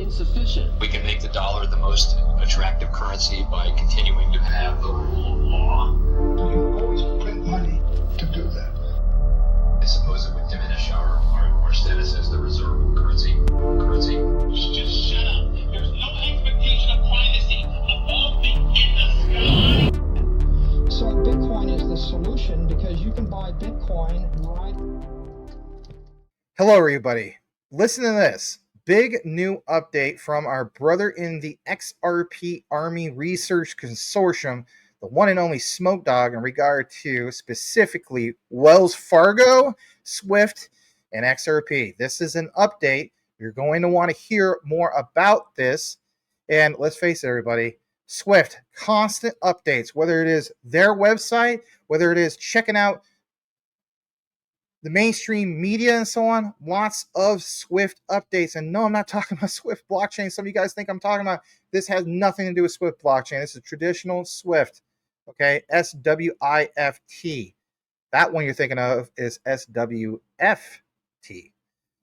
insufficient. We can make the dollar the most attractive currency by continuing to have the rule of law. You can always print money to do that. I suppose it would diminish our status as the reserve currency. Just shut up. There's no expectation of privacy above the in the sky. So Bitcoin is the solution because you can buy Bitcoin right. Hello, everybody. Listen to this. Big new update from our brother in the XRP Army Research Consortium, the one and only Smoke Dog, in regard to specifically Wells Fargo, SWIFT, and XRP. This is an update. You're going to want to hear more about this. And let's face it, everybody, SWIFT, constant updates, whether it is their website, whether it is checking out the mainstream media and so on, lots of SWIFT updates. And no, I'm not talking about SWIFT blockchain. Some of you guys think I'm talking about. This has nothing to do with SWIFT blockchain. This is traditional SWIFT, okay? S.W.I.F.T. That one you're thinking of is S.W.F.T.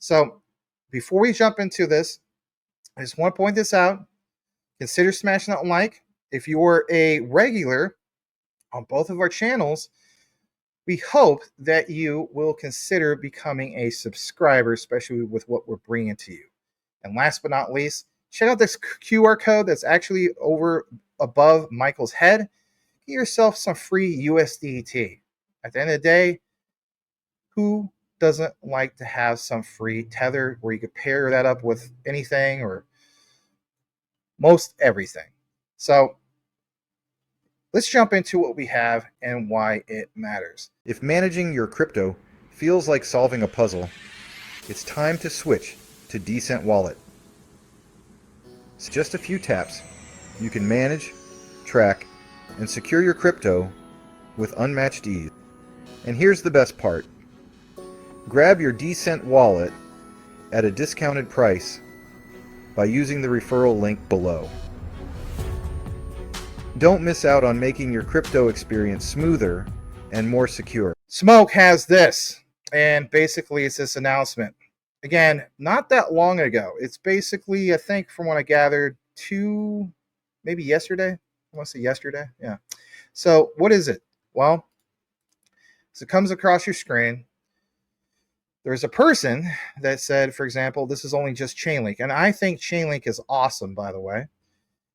So before we jump into this, I just want to point this out. Consider smashing that like. If you're a regular on both of our channels, we hope that you will consider becoming a subscriber, especially with what we're bringing to you. And last but not least, check out this QR code that's actually over above Michael's head. Get yourself some free USDT. At the end of the day, who doesn't like to have some free tether where you could pair that up with anything or most everything? So let's jump into what we have and why it matters. If managing your crypto feels like solving a puzzle, it's time to switch to Decent Wallet. So just a few taps, you can manage, track, and secure your crypto with unmatched ease. And here's the best part. Grab your Decent Wallet at a discounted price by using the referral link below. Don't miss out on making your crypto experience smoother and more secure. Smoke has this, and basically it's this announcement. Again, not that long ago. It's basically, I think from what I gathered, maybe yesterday. I want to say yesterday. Yeah. So what is it? Well, as it comes across your screen, there's a person that said, for example, this is only just Chainlink. And I think Chainlink is awesome, by the way.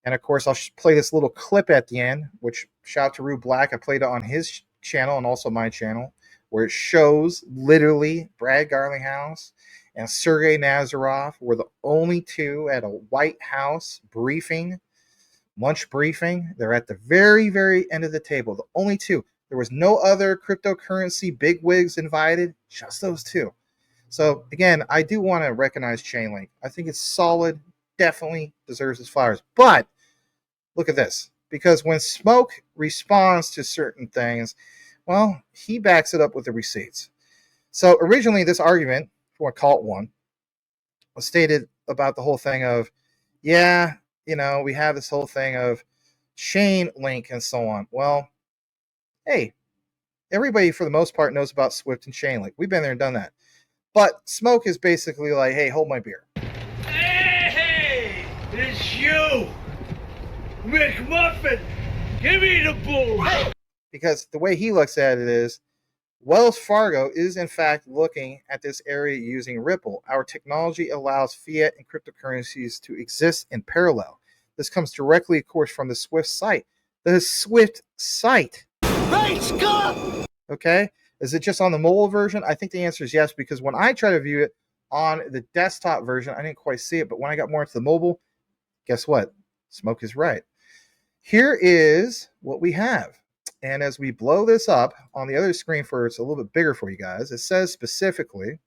And of course, I'll play this little clip at the end, which shout out to Rue Black. I played it on his channel and also my channel, where it shows literally Brad Garlinghouse and Sergey Nazarov were the only two at a Whitehouse briefing, lunch briefing. They're at the very, very end of the table. The only two. There was no other cryptocurrency bigwigs invited, just those two. So again, I do want to recognize Chainlink. I think it's solid. Definitely deserves its flowers. But look at this, because when Smoke responds to certain things, well, he backs it up with the receipts. So originally this argument, if you want to call it one, was stated about the whole thing of, yeah, we have this whole thing of Chainlink and so on. Well, hey, everybody for the most part knows about SWIFT and Chainlink. We've been there and done that. But Smoke is basically like, hey, hold my beer. It's you, McMuffin. Give me the bull. Because the way he looks at it is, Wells Fargo is in fact looking at this area using Ripple. Our technology allows fiat and cryptocurrencies to exist in parallel. This comes directly, of course, from the SWIFT site. The SWIFT site. Right, Scott. Okay? Is it just on the mobile version? I think the answer is yes, because when I try to view it on the desktop version, I didn't quite see it. But when I got more into the mobile, guess what? Smoke is right. Here is what we have. And as we blow this up on the other screen it's a little bit bigger for you guys, it says specifically,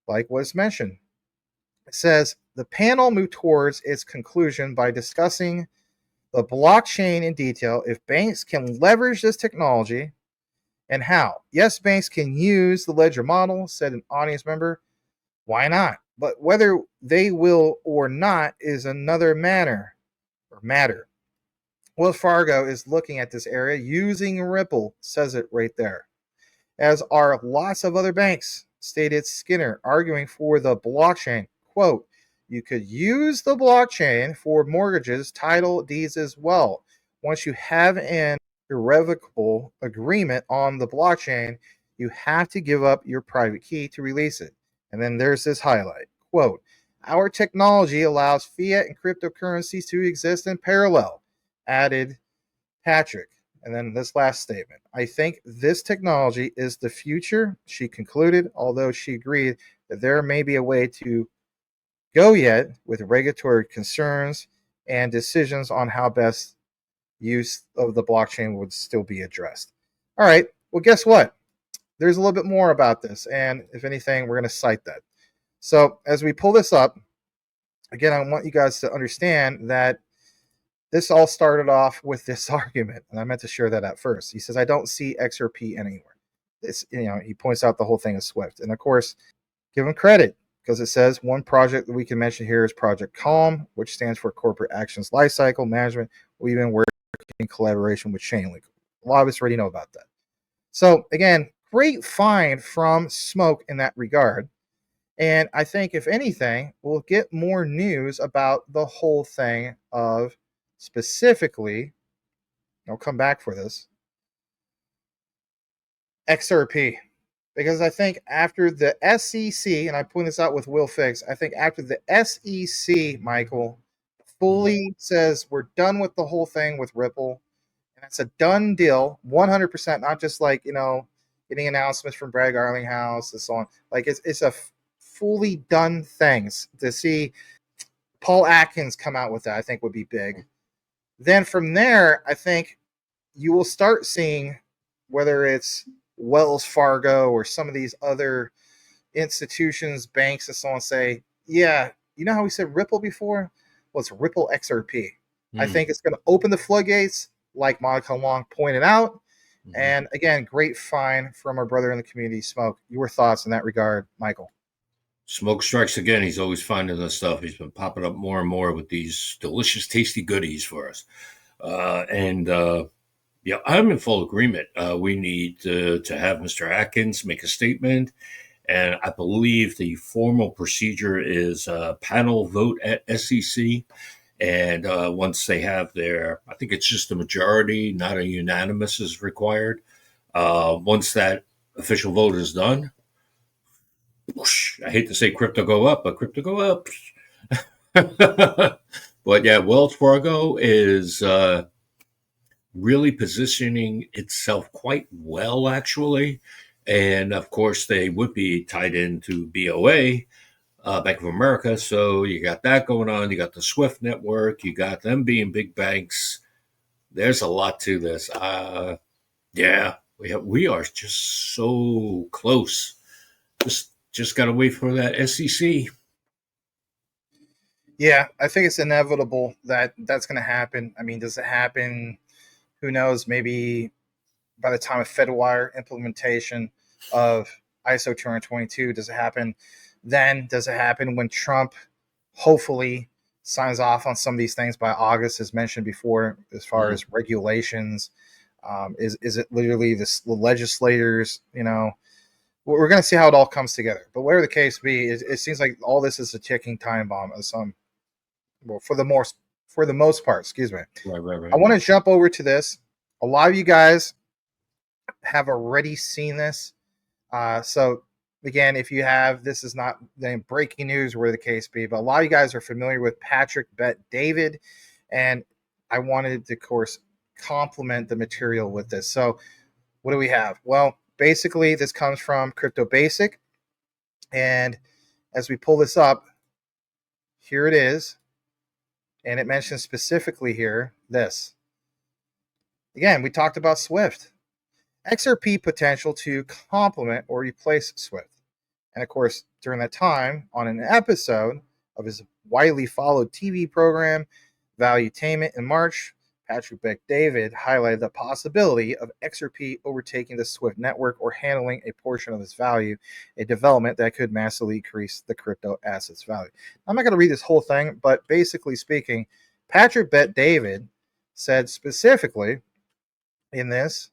like was mentioned, it says the panel moved towards its conclusion by discussing the blockchain in detail, if banks can leverage this technology and how. Yes, banks can use the ledger model, said an audience member. Why not? But whether they will or not is another matter. Wells Fargo is looking at this area using Ripple, says it right there. As are lots of other banks, stated Skinner, arguing for the blockchain. Quote, you could use the blockchain for mortgages, title deeds as well. Once you have an irrevocable agreement on the blockchain, you have to give up your private key to release it. And then there's this highlight, quote, our technology allows fiat and cryptocurrencies to exist in parallel, added Patrick. And then this last statement, I think this technology is the future, she concluded, although she agreed that there may be a way to go yet with regulatory concerns and decisions on how best use of the blockchain would still be addressed. All right, well, guess what? There's a little bit more about this, and if anything, we're going to cite that. So as we pull this up, again, I want you guys to understand that this all started off with this argument, and I meant to share that at first. He says, I don't see XRP anywhere. It's, he points out the whole thing is SWIFT. And of course, give him credit, because it says one project that we can mention here is Project Calm, which stands for Corporate Actions Lifecycle Management. We've been working in collaboration with Chainlink. A lot of us already know about that. So again, great find from Smoke in that regard. And I think, if anything, we'll get more news about the whole thing of specifically, I'll come back for this, XRP. Because I think after the SEC, and I point this out with Will Fix, I think after the SEC, Michael, fully says we're done with the whole thing with Ripple, and it's a done deal, 100%, not just like, getting announcements from Brad Garlinghouse and so on. Like, it's a fully done things. To see Paul Atkins come out with that, I think would be big. Then from there, I think you will start seeing, whether it's Wells Fargo or some of these other institutions, banks, and so on, say, yeah, you know how we said Ripple before? Well, it's Ripple XRP. I think it's going to open the floodgates, like Monica Long pointed out. And again, great find from our brother in the community, Smoke. Your thoughts in that regard, Michael? Smoke strikes again. He's always finding the stuff. He's been popping up more and more with these delicious, tasty goodies for us. Yeah, I'm in full agreement. We need to have Mr. Atkins make a statement. And I believe the formal procedure is a panel vote at SEC. And once they have their, I think it's just a majority, not a unanimous is required. Once that official vote is done, whoosh, I hate to say crypto go up, but crypto go up. But yeah, Wells Fargo is really positioning itself quite well, actually. And of course, they would be tied into BOA, Bank of America. So you got that going on. You got the SWIFT network. You got them being big banks. There's a lot to this. Yeah, we are just so close. Just got to wait for that SEC. Yeah, I think it's inevitable that that's going to happen. I mean, does it happen? Who knows? Maybe by the time of FedWire implementation of ISO 222, does it happen then? Does it happen when Trump hopefully signs off on some of these things by August, as mentioned before, as far as regulations? Is it literally the legislators? We're going to see how it all comes together. But whatever the case be, it seems like all this is a ticking time bomb of some. Well, for the most part, excuse me. Right. I want to jump over to this. A lot of you guys have already seen this. So again, if you have, this is not breaking news, where the case be, but a lot of you guys are familiar with Patrick Bet David, and I wanted to, of course, complement the material with this. So what do we have? Well, basically, this comes from Crypto Basic, and as we pull this up, here it is. And it mentions specifically here this. Again, we talked about SWIFT. XRP potential to complement or replace SWIFT. And of course, during that time, on an episode of his widely followed TV program, Valuetainment, in March, Patrick Bet David highlighted the possibility of XRP overtaking the SWIFT network or handling a portion of its value, a development that could massively increase the crypto asset's value. I'm not going to read this whole thing, but basically speaking, Patrick Bet David said specifically in this,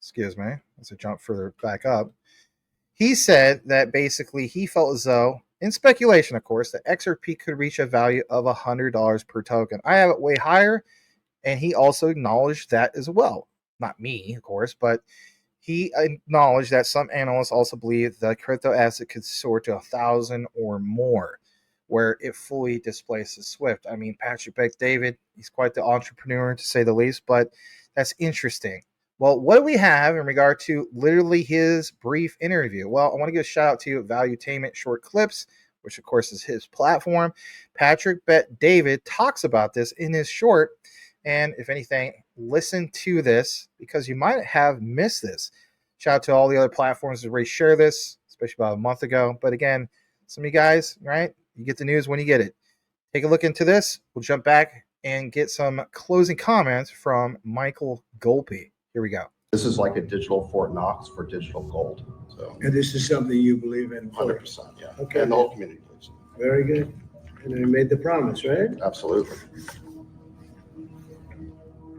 excuse me, let's jump further back up. He said that basically he felt as though in speculation, of course, that XRP could reach a value of $100 per token. I have it way higher, and he also acknowledged that as well. Not me, of course, but he acknowledged that some analysts also believe the crypto asset could soar to 1,000 or more, where it fully displaces SWIFT. I mean, Patrick Bet-David, he's quite the entrepreneur to say the least, but that's interesting. Well, what do we have in regard to literally his brief interview? Well, I want to give a shout out to Valuetainment Short Clips, which of course is his platform. Patrick Bet-David talks about this in his short. And if anything, listen to this because you might have missed this. Shout out to all the other platforms that already share this, especially about a month ago. But again, some of you guys, right? You get the news when you get it. Take a look into this. We'll jump back and get some closing comments from Michael Golpe. Here we go. This is like a digital Fort Knox for digital gold. So And this is something you believe in? 100%, yeah. Okay. And the whole community believes in Very good. And I made the promise, right? it. Absolutely.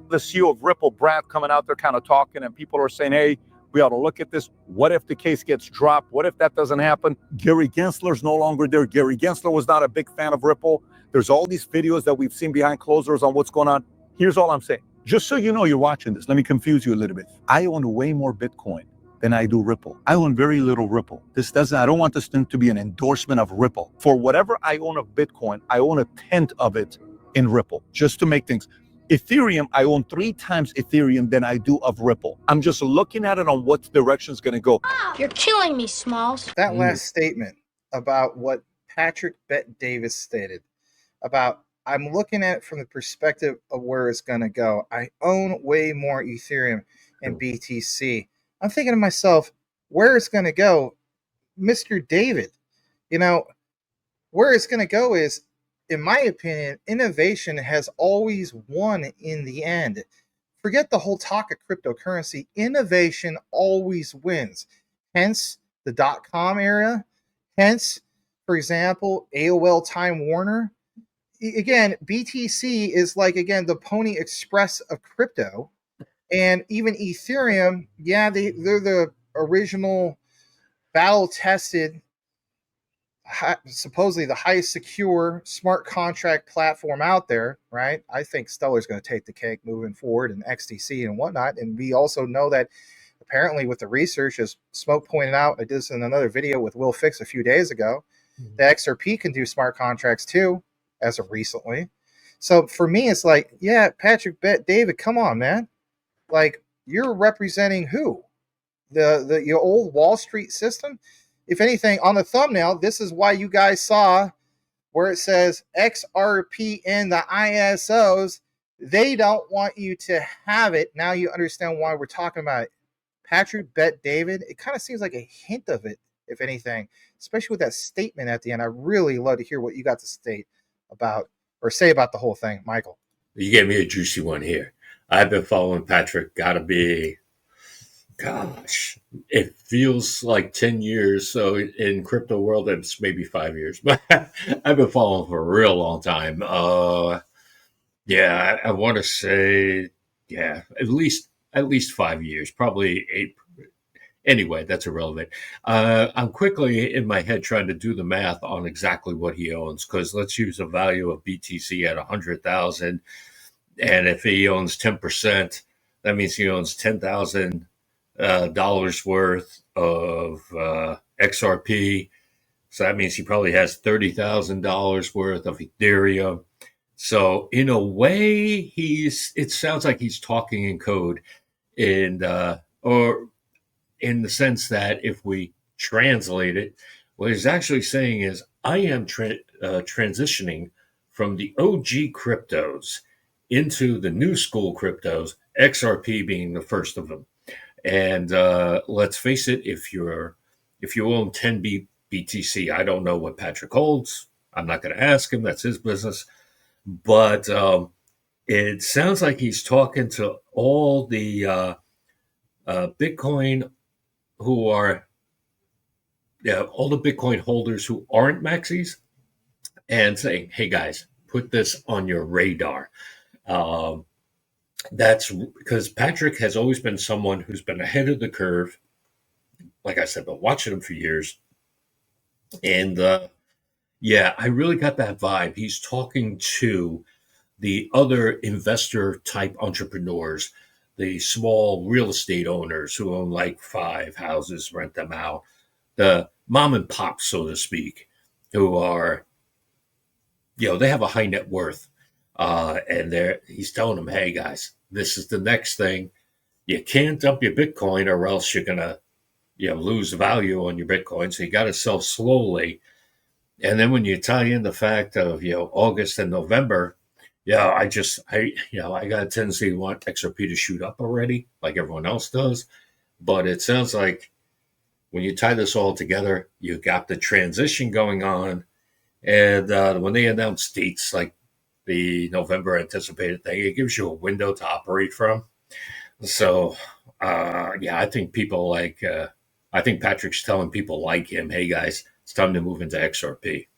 The CEO of Ripple, Brad, coming out there kind of talking, and people are saying, hey, we ought to look at this. What if the case gets dropped? What if that doesn't happen? Gary Gensler's no longer there. Gary Gensler was not a big fan of Ripple. There's all these videos that we've seen behind closed doors on what's going on. Here's all I'm saying. Just so you know you're watching this, let me confuse you a little bit. I own way more Bitcoin than I do Ripple. I own very little Ripple. I don't want this thing to be an endorsement of Ripple. For whatever I own of Bitcoin, I own 1/10 of it in Ripple, just to make things. Ethereum, I own 3 times Ethereum than I do of Ripple. I'm just looking at it on what direction it's going to go. You're killing me, Smalls. That last statement about what Patrick Bet-David stated about, I'm looking at it from the perspective of where it's going to go. I own way more Ethereum and BTC. I'm thinking to myself, where it's going to go, Mr. David, where it's going to go is, in my opinion, innovation has always won in the end. Forget the whole talk of cryptocurrency. Innovation always wins. Hence the .com era. Hence, for example, AOL Time Warner. Again, BTC is like, again, the Pony Express of crypto. And even Ethereum, yeah, they're the original battle-tested, supposedly the highest secure smart contract platform out there, right? I think Stellar's going to take the cake moving forward, and XTC and whatnot. And we also know that apparently with the research, as Smoke pointed out, I did this in another video with Will Fix a few days ago, the XRP can do smart contracts too, as of recently. So for me, it's like, yeah, Patrick Bet-David, come on, man. Like, you're representing who? Your old Wall Street system? If anything, on the thumbnail, this is why you guys saw where it says XRP and the ISOs. They don't want you to have it. Now you understand why we're talking about it. Patrick Bet-David, it kind of seems like a hint of it, if anything, especially with that statement at the end. I really love to hear what you got to state about or say about the whole thing, Michael. You gave me a juicy one here. I've been following Patrick, gotta be, gosh, it feels like 10 years. So in crypto world, it's maybe 5 years, but I've been following for a real long time. Yeah, I want to say, yeah, at least 5 years, probably 8. Anyway, that's irrelevant. I'm quickly in my head trying to do the math on exactly what he owns, because let's use a value of BTC at 100,000. And if he owns 10%, that means he owns $10,000 worth of XRP. So that means he probably has $30,000 worth of Ethereum. So in a way, it sounds like he's talking in code, and or in the sense that if we translate it, what he's actually saying is, I am transitioning from the OG cryptos into the new school cryptos, XRP being the first of them. And let's face it, if you own 10 BTC, I don't know what Patrick holds. I'm not going to ask him. That's his business. But it sounds like he's talking to all the Bitcoin who are, all the Bitcoin holders who aren't maxis, and saying, hey guys, put this on your radar. That's because Patrick has always been someone who's been ahead of the curve. Like I said, been watching him for years. And Yeah, I really got that vibe. He's talking to the other investor type entrepreneurs, the small real estate owners who own like 5 houses, rent them out, the mom and pop, so to speak, who are, they have a high net worth. And he's telling them, hey guys, this is the next thing. You can't dump your Bitcoin or else you're going to, lose value on your Bitcoin. So you got to sell slowly. And then when you tie in the fact of, August and November, I got a tendency to want XRP to shoot up already, like everyone else does. But it sounds like when you tie this all together, you got the transition going on. And when they announce dates like the November anticipated thing, it gives you a window to operate from. So, I think people I think Patrick's telling people like him, hey guys, it's time to move into XRP.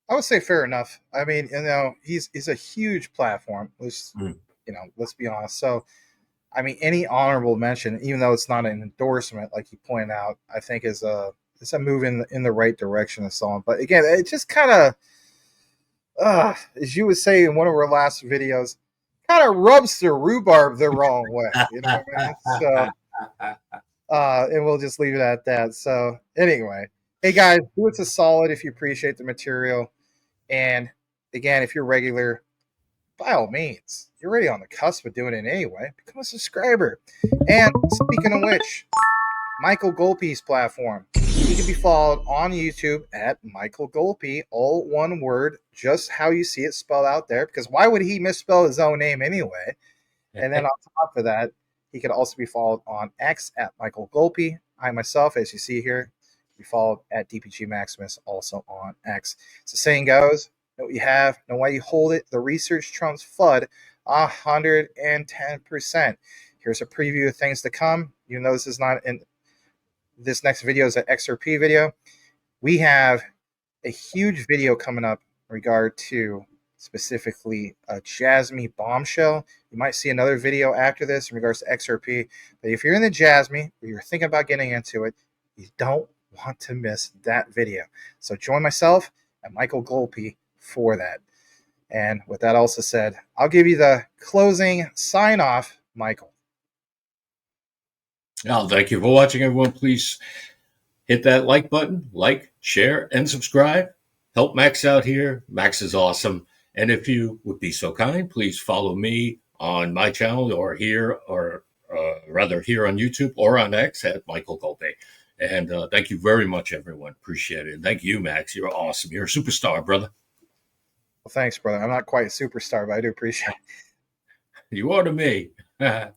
I would say fair enough. I mean, he's a huge platform. Let's be honest. So, I mean, any honorable mention, even though it's not an endorsement, like you pointed out, I think is a move in the right direction and so on. But again, it just kind of, as you would say in one of our last videos, kind of rubs the rhubarb the wrong way. You know what I mean? So, and we'll just leave it at that. So, anyway, hey guys, do us a solid if you appreciate the material. And again, if you're regular, by all means, you're already on the cusp of doing it anyway. Become a subscriber. And speaking of which, Michael Golpe's platform. He can be followed on YouTube at Michael Golpe, all one word, just how you see it spelled out there. Because why would he misspell his own name anyway? And then on top of that, he could also be followed on X at Michael Golpe. I myself, as you see here, be followed at DPG Maximus, also on X. So saying goes, know what you have, know why you hold it. The research trumps FUD 110%. Here's a preview of things to come. Even though this is not in this next video, is an XRP video. We have a huge video coming up in regard to specifically a Jasmy bombshell. You might see another video after this in regards to XRP. But if you're in the Jasmy or you're thinking about getting into it, you don't want to miss that video. So join myself and Michael Golpe for that. And with that also said, I'll give you the closing sign off, Michael. Well, thank you for watching, everyone. Please hit that like button, share, and subscribe. Help Max out here. Max is awesome. And if you would be so kind, please follow me on my channel or here on YouTube or on X at Michael Golpe. And thank you very much, everyone. Appreciate it. And thank you, Max. You're awesome. You're a superstar, brother. Well, thanks, brother. I'm not quite a superstar, but I do appreciate it. You are to me. Well,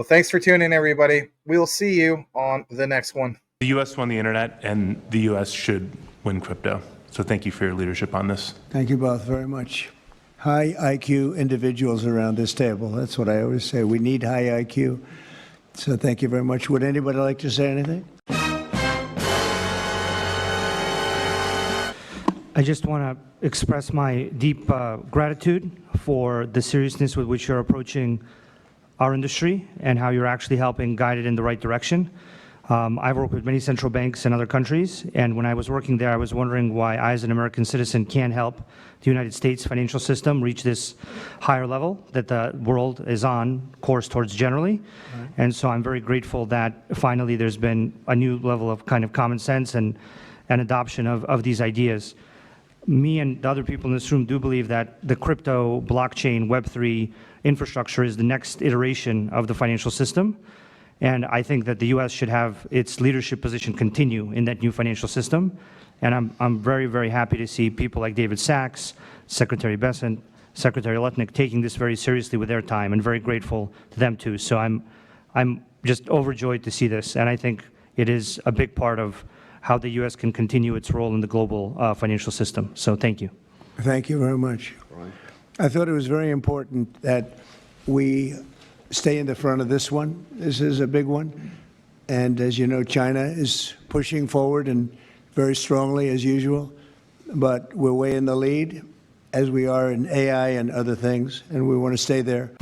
thanks for tuning in, everybody. We'll see you on the next one. The U.S. won the internet, and the U.S. should win crypto. So thank you for your leadership on this. Thank you both very much. High IQ individuals around this table. That's what I always say. We need high IQ. So thank you very much. Would anybody like to say anything? I just want to express my deep gratitude for the seriousness with which you're approaching our industry and how you're actually helping guide it in the right direction. I've worked with many central banks in other countries, and when I was working there, I was wondering why I, as an American citizen, can't help the United States financial system reach this higher level that the world is on course towards generally. Right. And so I'm very grateful that finally there's been a new level of kind of common sense and adoption of these ideas. Me and the other people in this room do believe that the crypto, blockchain, Web3 infrastructure is the next iteration of the financial system. And I think that the U.S. should have its leadership position continue in that new financial system. And I'm very, very happy to see people like David Sachs, Secretary Bessent, Secretary Lutnick taking this very seriously with their time, and very grateful to them too. So I'm just overjoyed to see this. And I think it is a big part of how the U.S. can continue its role in the global financial system. So thank you. Thank you very much. I thought it was very important that we stay in the front of this one. This is a big one. And as you know, China is pushing forward and very strongly as usual. But we're way in the lead, as we are in AI and other things, and we want to stay there.